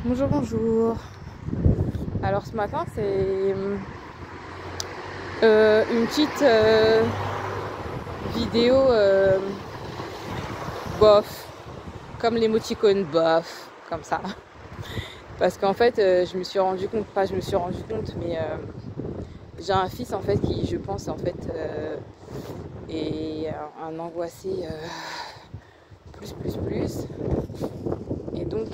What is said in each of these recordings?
Bonjour, bonjour. Alors ce matin, c'est une petite vidéo bof, comme l'émoticône bof, comme ça. Parce qu'en fait, je me suis rendu compte, mais j'ai un fils en fait qui, je pense, en fait, est un angoissé plus. Et donc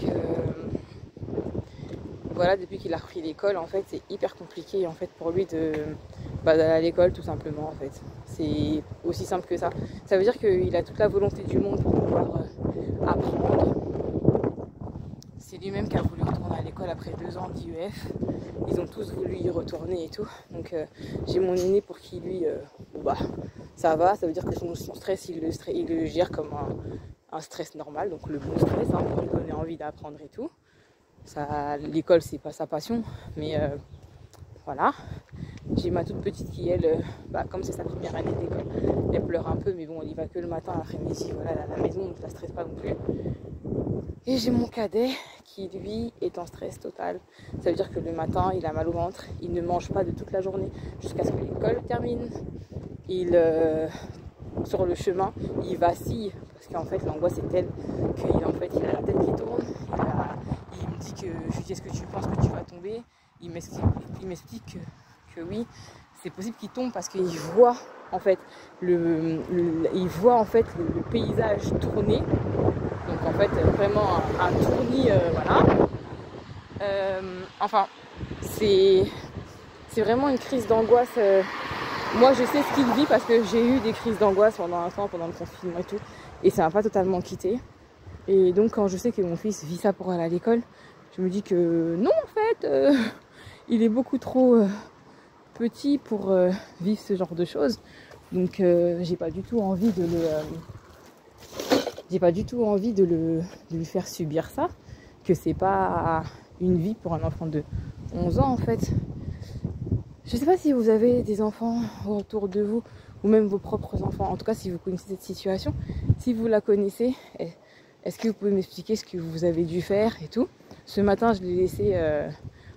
voilà, depuis qu'il a repris l'école, en fait, c'est hyper compliqué en fait pour lui d'aller à l'école tout simplement en fait. C'est aussi simple que ça. Ça veut dire qu'il a toute la volonté du monde pour pouvoir apprendre. C'est lui-même qui a voulu retourner à l'école après 2 ans d'IEF. Ils ont tous voulu y retourner et tout. Donc j'ai mon aîné pour qui lui, ça va. Ça veut dire que son stress, il le gère comme un stress normal. Donc le bon stress, hein, pour lui donner envie d'apprendre et tout. L'école, c'est pas sa passion, mais voilà. J'ai ma toute petite qui, elle, comme c'est sa première année d'école, elle pleure un peu, mais bon, elle y va que le matin, l'après-midi, voilà, à la maison, donc ça stresse pas non plus. Et j'ai mon cadet qui, lui, est en stress total. Ça veut dire que le matin, il a mal au ventre, il ne mange pas de toute la journée jusqu'à ce que l'école termine. Sur le chemin, il vacille, parce qu'en fait, l'angoisse est telle qu'il a la tête qui tourne. Il me dit que je lui dis est-ce que tu penses que tu vas tomber. Il m'explique que oui, c'est possible qu'il tombe parce qu'il voit en fait le paysage tourner. Donc en fait vraiment un tournis, voilà. Enfin c'est vraiment une crise d'angoisse. Moi je sais ce qu'il vit parce que j'ai eu des crises d'angoisse pendant un temps, pendant le confinement et tout, et ça m'a pas totalement quitté. Et donc quand je sais que mon fils vit ça pour aller à l'école, je me dis que non en fait, il est beaucoup trop petit pour vivre ce genre de choses. Donc j'ai pas du tout envie de lui faire subir ça, que c'est pas une vie pour un enfant de 11 ans en fait. Je sais pas si vous avez des enfants autour de vous ou même vos propres enfants. En tout cas, si vous connaissez cette situation, si vous la connaissez, est-ce que vous pouvez m'expliquer ce que vous avez dû faire et tout? Ce matin, je l'ai laissé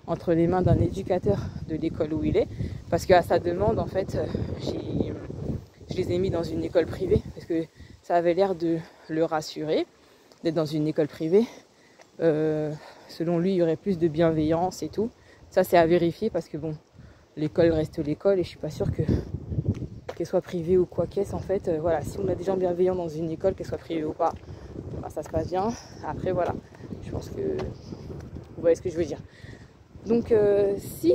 entre les mains d'un éducateur de l'école où il est, parce qu'à sa demande, en fait, je les ai mis dans une école privée, parce que ça avait l'air de le rassurer d'être dans une école privée. Selon lui, il y aurait plus de bienveillance et tout. Ça, c'est à vérifier, parce que bon, l'école reste l'école, et je suis pas sûre qu'elle soit privée ou quoi qu'est-ce. En fait, voilà, si on a des gens bienveillants dans une école, qu'elle soit privée ou pas, ça se passe bien. Après, voilà, je pense que vous voyez ce que je veux dire. Donc, si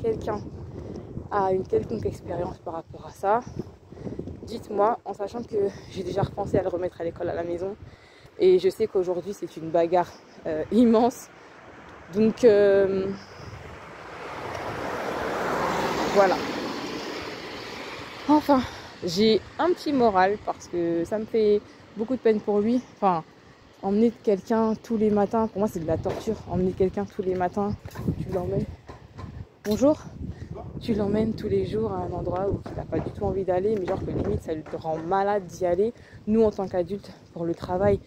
quelqu'un a une quelconque expérience par rapport à ça, dites-moi, en sachant que j'ai déjà repensé à le remettre à l'école à la maison, et je sais qu'aujourd'hui c'est une bagarre immense. Donc voilà. Enfin, j'ai un petit moral parce que ça me fait beaucoup de peine pour lui. Enfin, emmener quelqu'un tous les matins, pour moi c'est de la torture. Emmener quelqu'un tous les matins, tu l'emmènes. Bonjour. Tu l'emmènes tous les jours à un endroit où tu n'as pas du tout envie d'aller, mais genre que limite ça te rend malade d'y aller. Nous en tant qu'adultes, pour le travail,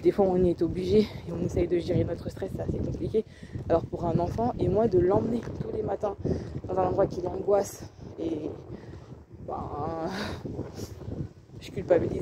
des fois on y est obligé et on essaye de gérer notre stress, c'est assez compliqué. Alors pour un enfant, et moi de l'emmener tous les matins dans un endroit qui l'angoisse, et je culpabilise.